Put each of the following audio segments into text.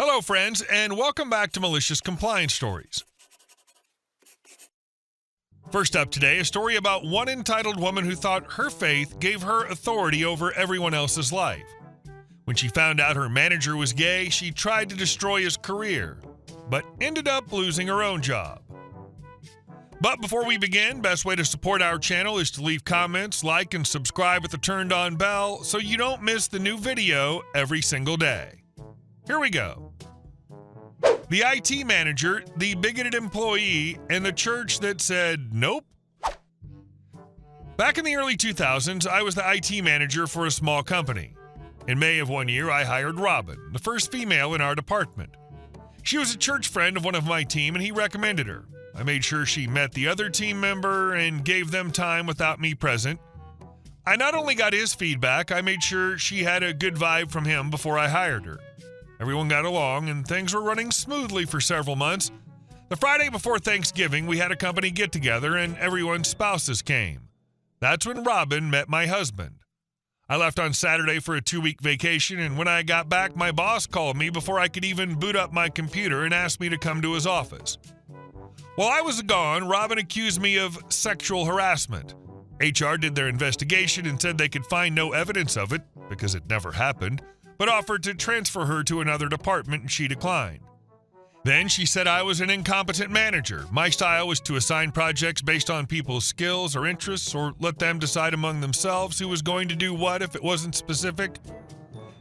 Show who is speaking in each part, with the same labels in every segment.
Speaker 1: Hello, friends, and welcome back to Malicious Compliance Stories. First up today, a story about one entitled woman who thought her faith gave her authority over everyone else's life. When she found out her manager was gay, she tried to destroy his career, but ended up losing her own job. But before we begin, best way to support our channel is to leave comments, like, and subscribe with the turned-on bell so you don't miss the new video every single day. Here we go. The IT manager, the bigoted employee, and the church that said nope. Back in the early 2000s, I was the IT manager for a small company. In May of one year, I hired Robin, the first female in our department. She was a church friend of one of my team, and he recommended her. I made sure she met the other team member and gave them time without me present. I not only got his feedback, I made sure she had a good vibe from him before I hired her. Everyone got along, and things were running smoothly for several months. The Friday before Thanksgiving, we had a company get-together, and everyone's spouses came. That's when Robin met my husband. I left on Saturday for a 2-week vacation, and when I got back, my boss called me before I could even boot up my computer and asked me to come to his office. While I was gone, Robin accused me of sexual harassment. HR did their investigation and said they could find no evidence of it, because it never happened, but offered to transfer her to another department, and she declined. Then she said I was an incompetent manager. My style was to assign projects based on people's skills or interests, or let them decide among themselves who was going to do what if it wasn't specific.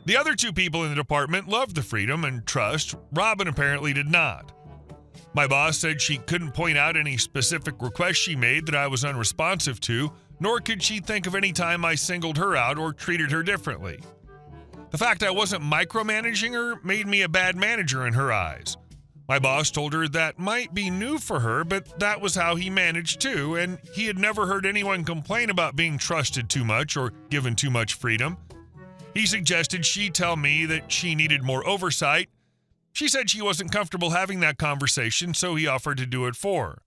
Speaker 1: The other two people in the department loved the freedom and trust. Robin apparently did not. My boss said she couldn't point out any specific requests she made that I was unresponsive to, nor could she think of any time I singled her out or treated her differently. The fact I wasn't micromanaging her made me a bad manager in her eyes. My boss told her that might be new for her, but that was how he managed too, and he had never heard anyone complain about being trusted too much or given too much freedom. He suggested she tell me that she needed more oversight. She said she wasn't comfortable having that conversation, so he offered to do it for her.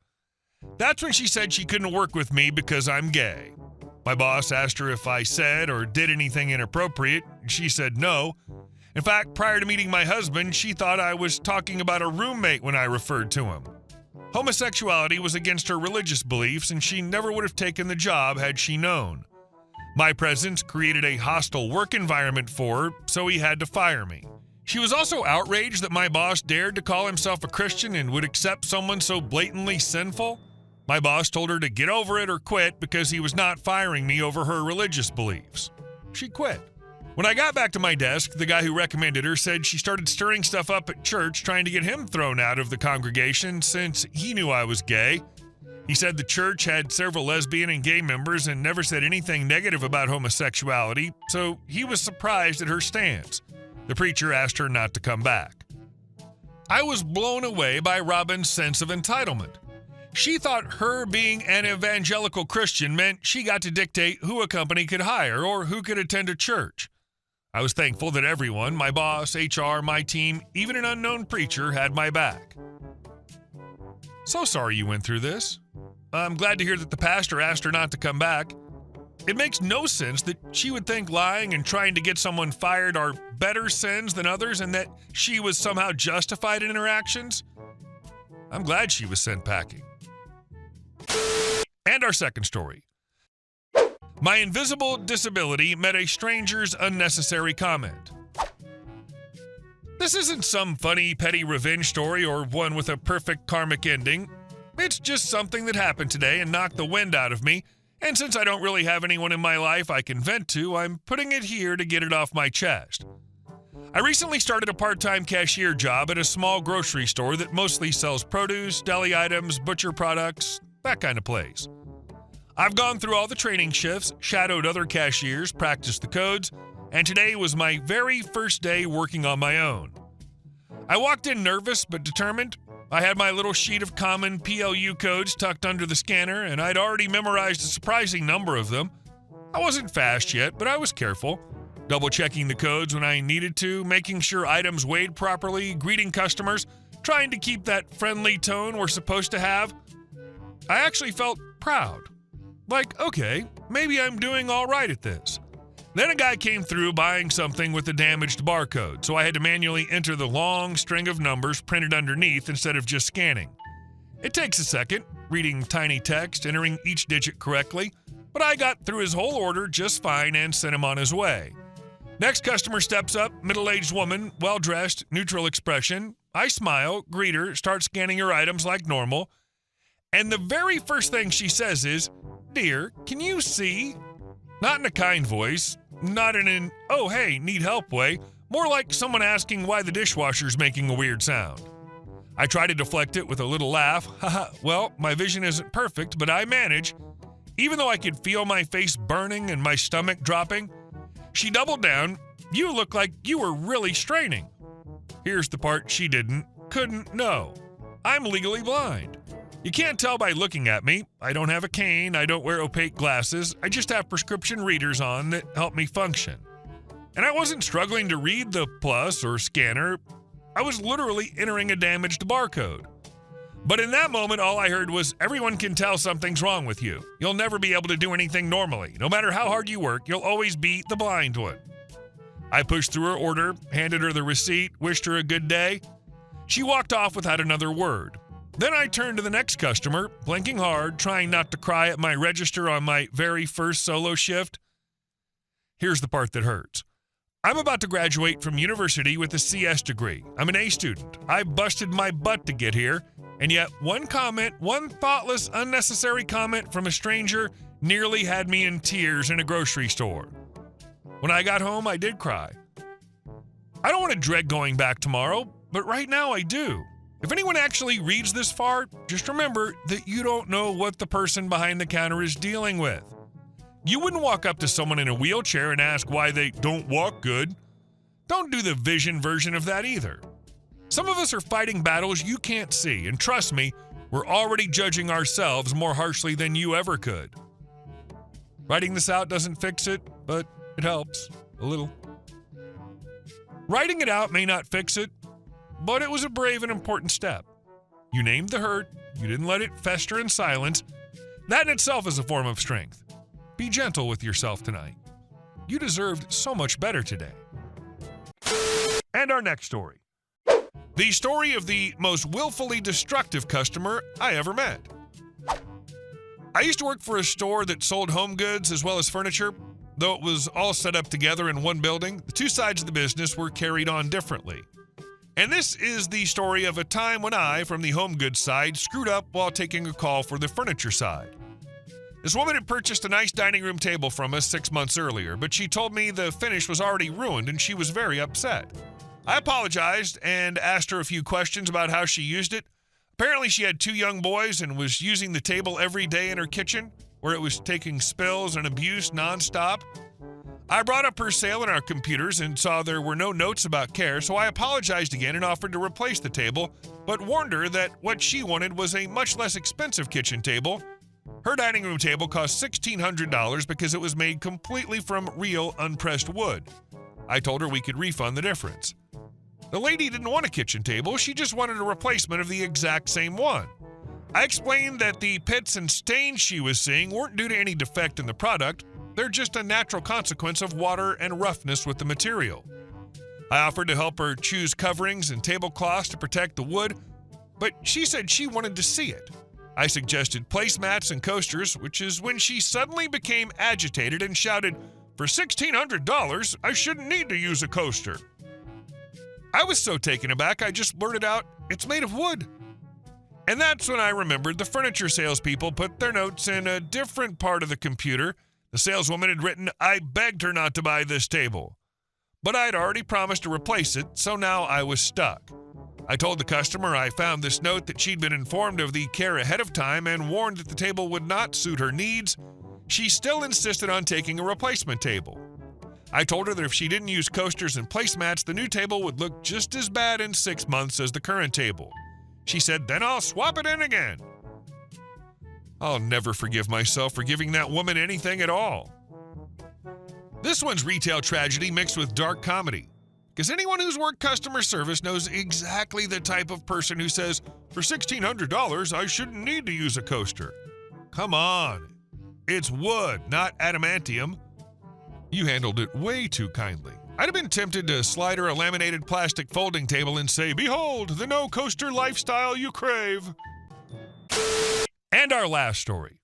Speaker 1: That's when she said she couldn't work with me because I'm gay. My boss asked her if I said or did anything inappropriate. She said no. In fact, prior to meeting my husband, she thought I was talking about a roommate when I referred to him. Homosexuality was against her religious beliefs, and she never would have taken the job had she known. My presence created a hostile work environment for her, so he had to fire me. She was also outraged that my boss dared to call himself a Christian and would accept someone so blatantly sinful. My boss told her to get over it or quit because he was not firing me over her religious beliefs. She quit. When I got back to my desk, the guy who recommended her said she started stirring stuff up at church, trying to get him thrown out of the congregation since he knew I was gay. He said the church had several lesbian and gay members and never said anything negative about homosexuality, so he was surprised at her stance. The preacher asked her not to come back. I was blown away by Robin's sense of entitlement. She thought her being an evangelical Christian meant she got to dictate who a company could hire or who could attend a church. I was thankful that everyone, my boss, HR, my team, even an unknown preacher, had my back. So sorry you went through this. I'm glad to hear that the pastor asked her not to come back. It makes no sense that she would think lying and trying to get someone fired are better sins than others and that she was somehow justified in her actions. I'm glad she was sent packing. And our second story. My invisible disability met a stranger's unnecessary comment. This isn't some funny, petty revenge story or one with a perfect karmic ending. It's just something that happened today and knocked the wind out of me, and since I don't really have anyone in my life I can vent to, I'm putting it here to get it off my chest. I recently started a part-time cashier job at a small grocery store that mostly sells produce, deli items, butcher products, that kind of place. I've gone through all the training shifts, shadowed other cashiers, practiced the codes, and today was my very first day working on my own. I walked in nervous but determined. I had my little sheet of common PLU codes tucked under the scanner, and I'd already memorized a surprising number of them. I wasn't fast yet, but I was careful, double-checking the codes when I needed to, making sure items weighed properly, greeting customers, trying to keep that friendly tone we're supposed to have. I actually felt proud. Like, okay, maybe I'm doing all right at this. Then a guy came through buying something with a damaged barcode, so I had to manually enter the long string of numbers printed underneath instead of just scanning. It takes a second, reading tiny text, entering each digit correctly, but I got through his whole order just fine and sent him on his way. Next customer steps up, middle-aged woman, well-dressed, neutral expression. I smile, greet her, start scanning her items like normal, and the very first thing she says is, "Dear, can you see?" Not in a kind voice, not in an, "oh hey, need help" way, more like someone asking why the dishwasher's making a weird sound. I try to deflect it with a little laugh. Haha, well, my vision isn't perfect, but I manage. Even though I could feel my face burning and my stomach dropping, she doubled down. "You look like you were really straining." Here's the part she couldn't know. I'm legally blind. You can't tell by looking at me. I don't have a cane, I don't wear opaque glasses, I just have prescription readers on that help me function. And I wasn't struggling to read the plus or scanner, I was literally entering a damaged barcode. But in that moment, all I heard was, "Everyone can tell something's wrong with you. You'll never be able to do anything normally. No matter how hard you work, you'll always be the blind one." I pushed through her order, handed her the receipt, wished her a good day. She walked off without another word. Then I turned to the next customer, blinking hard, trying not to cry at my register on my very first solo shift. Here's the part that hurts. I'm about to graduate from university with a CS degree. I'm an A student. I busted my butt to get here, and yet one comment, one thoughtless, unnecessary comment from a stranger nearly had me in tears in a grocery store. When I got home, I did cry. I don't want to dread going back tomorrow, but right now I do. If anyone actually reads this far, just remember that you don't know what the person behind the counter is dealing with. You wouldn't walk up to someone in a wheelchair and ask why they don't walk good. Don't do the vision version of that either. Some of us are fighting battles you can't see, and trust me, we're already judging ourselves more harshly than you ever could. Writing this out doesn't fix it, but it helps a little. Writing it out may not fix it, but it was a brave and important step. You named the hurt, you didn't let it fester in silence. That in itself is a form of strength. Be gentle with yourself tonight. You deserved so much better today. And our next story. The story of the most willfully destructive customer I ever met. I used to work for a store that sold home goods as well as furniture. Though it was all set up together in one building, the two sides of the business were carried on differently. And this is the story of a time when I, from the home goods side, screwed up while taking a call for the furniture side. This woman had purchased a nice dining room table from us 6 months earlier, but she told me the finish was already ruined and she was very upset. I apologized and asked her a few questions about how she used it. Apparently she had 2 young boys and was using the table every day in her kitchen, where it was taking spills and abuse nonstop. I brought up her sale in our computers and saw there were no notes about care, so I apologized again and offered to replace the table, but warned her that what she wanted was a much less expensive kitchen table. Her dining room table cost $1,600 because it was made completely from real unpressed wood. I told her we could refund the difference. The lady didn't want a kitchen table, she just wanted a replacement of the exact same one. I explained that the pits and stains she was seeing weren't due to any defect in the product, they're just a natural consequence of water and roughness with the material. I offered to help her choose coverings and tablecloths to protect the wood, but she said she wanted to see it. I suggested placemats and coasters, which is when she suddenly became agitated and shouted, "For $1,600, I shouldn't need to use a coaster." I was so taken aback, I just blurted out, "It's made of wood." And that's when I remembered the furniture salespeople put their notes in a different part of the computer. The saleswoman had written, "I begged her not to buy this table." But I had already promised to replace it, so now I was stuck. I told the customer I found this note that she'd been informed of the care ahead of time and warned that the table would not suit her needs. She still insisted on taking a replacement table. I told her that if she didn't use coasters and placemats, the new table would look just as bad in 6 months as the current table. She said, "Then I'll swap it in again." I'll never forgive myself for giving that woman anything at all. This one's retail tragedy mixed with dark comedy. Because anyone who's worked customer service knows exactly the type of person who says, "For $1,600, I shouldn't need to use a coaster." Come on. It's wood, not adamantium. You handled it way too kindly. I'd have been tempted to slide her a laminated plastic folding table and say, "Behold, the no-coaster lifestyle you crave." And our last story.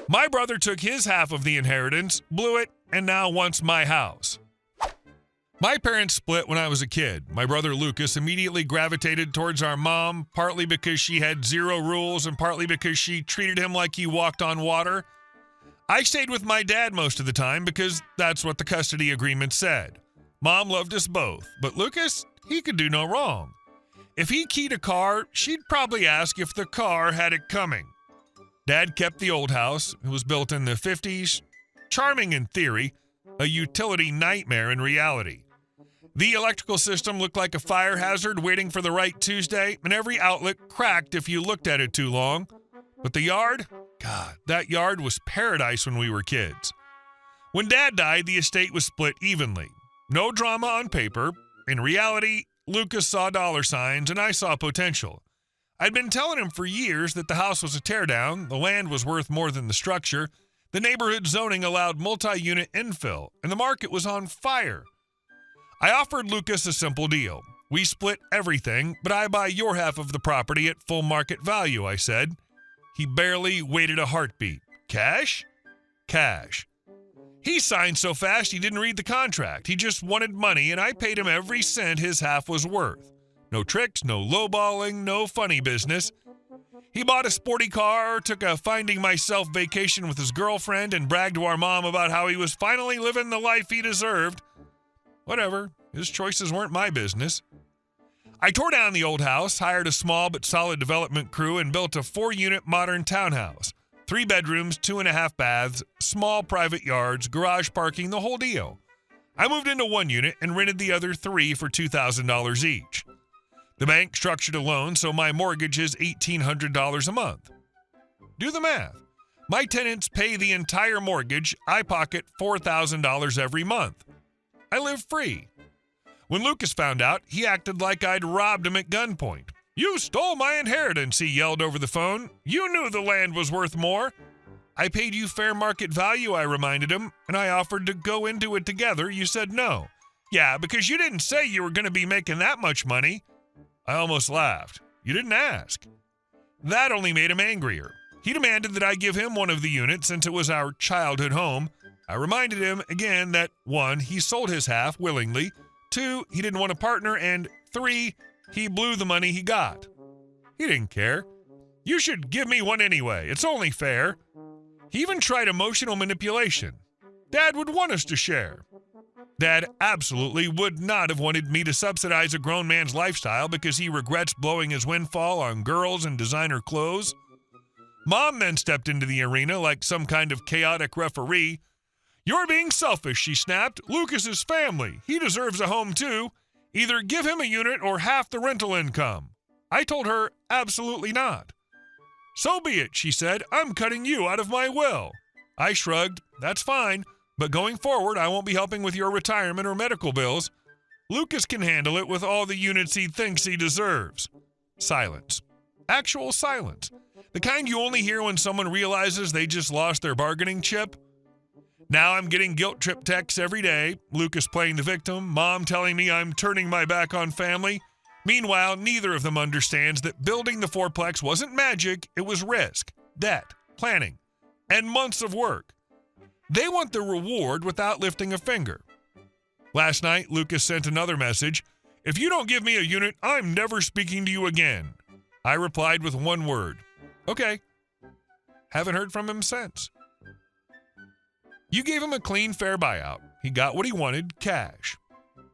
Speaker 1: My brother took his half of the inheritance, blew it, and now wants my house. My parents split when I was a kid. My brother Lucas immediately gravitated towards our mom, partly because she had zero rules and partly because she treated him like he walked on water. I stayed with my dad most of the time because that's what the custody agreement said. Mom loved us both, but Lucas, he could do no wrong. If he keyed a car, she'd probably ask if the car had it coming. Dad kept the old house. It was built in the 50s. Charming in theory, a utility nightmare in reality. The electrical system looked like a fire hazard waiting for the right Tuesday, and every outlet cracked if you looked at it too long. But the yard? God, that yard was paradise when we were kids. When Dad died, the estate was split evenly. No drama on paper. In reality, Lucas saw dollar signs and I saw potential. I'd been telling him for years that the house was a teardown, the land was worth more than the structure, the neighborhood zoning allowed multi-unit infill, and the market was on fire. I offered Lucas a simple deal. We split everything, but I buy your half of the property at full market value, I said. He barely waited a heartbeat. Cash? Cash. He signed so fast he didn't read the contract. He just wanted money, and I paid him every cent his half was worth. No tricks, no lowballing, no funny business. He bought a sporty car, took a Finding Myself vacation with his girlfriend, and bragged to our mom about how he was finally living the life he deserved. Whatever, his choices weren't my business. I tore down the old house, hired a small but solid development crew, and built a 4-unit modern townhouse. 3 bedrooms, 2.5 baths, small private yards, garage parking, the whole deal. I moved into 1 unit and rented the other 3 for $2,000 each. The bank structured a loan, so my mortgage is $1,800 a month. Do the math. My tenants pay the entire mortgage. I pocket $4,000 every month. I live free. When Lucas found out, he acted like I'd robbed him at gunpoint. "You stole my inheritance," he yelled over the phone. "You knew the land was worth more." "I paid you fair market value," I reminded him, "and I offered to go into it together. You said no." "Yeah, because you didn't say you were going to be making that much money." I almost laughed. "You didn't ask." That only made him angrier. He demanded that I give him one of the units since it was our childhood home. I reminded him again that 1, he sold his half willingly, 2, he didn't want a partner, and 3, he blew the money he got. He didn't care. "You should give me one anyway. It's only fair." He even tried emotional manipulation. Dad would want us to share. Dad absolutely would not have wanted me to subsidize a grown man's lifestyle because he regrets blowing his windfall on girls and designer clothes. Mom then stepped into the arena like some kind of chaotic referee. "You're being selfish," she snapped. "Lucas is family. He deserves a home too. Either give him a unit or half the rental income." I told her absolutely not. "So be it," she said. "I'm cutting you out of my will." I shrugged. "That's fine. But going forward, I won't be helping with your retirement or medical bills. Lucas can handle it with all the units he thinks he deserves." Silence. Actual silence. The kind you only hear when someone realizes they just lost their bargaining chip. Now I'm getting guilt trip texts every day. Lucas playing the victim, Mom telling me I'm turning my back on family. Meanwhile, neither of them understands that building the fourplex wasn't magic. It was risk, debt, planning, and months of work. They want the reward without lifting a finger. Last night, Lucas sent another message. "If you don't give me a unit, I'm never speaking to you again." I replied with one word. "Okay." Haven't heard from him since. You gave him a clean, fair buyout. He got what he wanted, cash.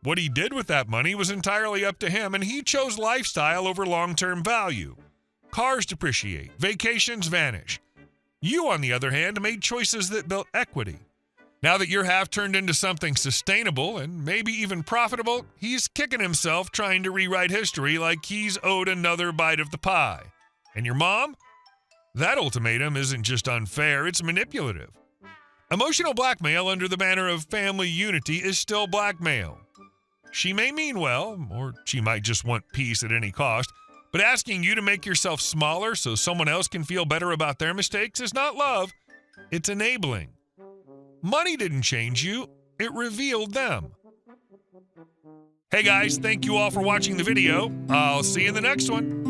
Speaker 1: What he did with that money was entirely up to him, and he chose lifestyle over long-term value. Cars depreciate, vacations vanish. You, on the other hand, made choices that built equity. Now that your half turned into something sustainable and maybe even profitable, he's kicking himself trying to rewrite history like he's owed another bite of the pie. And your mom? That ultimatum isn't just unfair, it's manipulative. Emotional blackmail under the banner of family unity is still blackmail. She may mean well, or she might just want peace at any cost, but asking you to make yourself smaller so someone else can feel better about their mistakes is not love, it's enabling. Money didn't change you, it revealed them. Hey guys, thank you all for watching the video. I'll see you in the next one.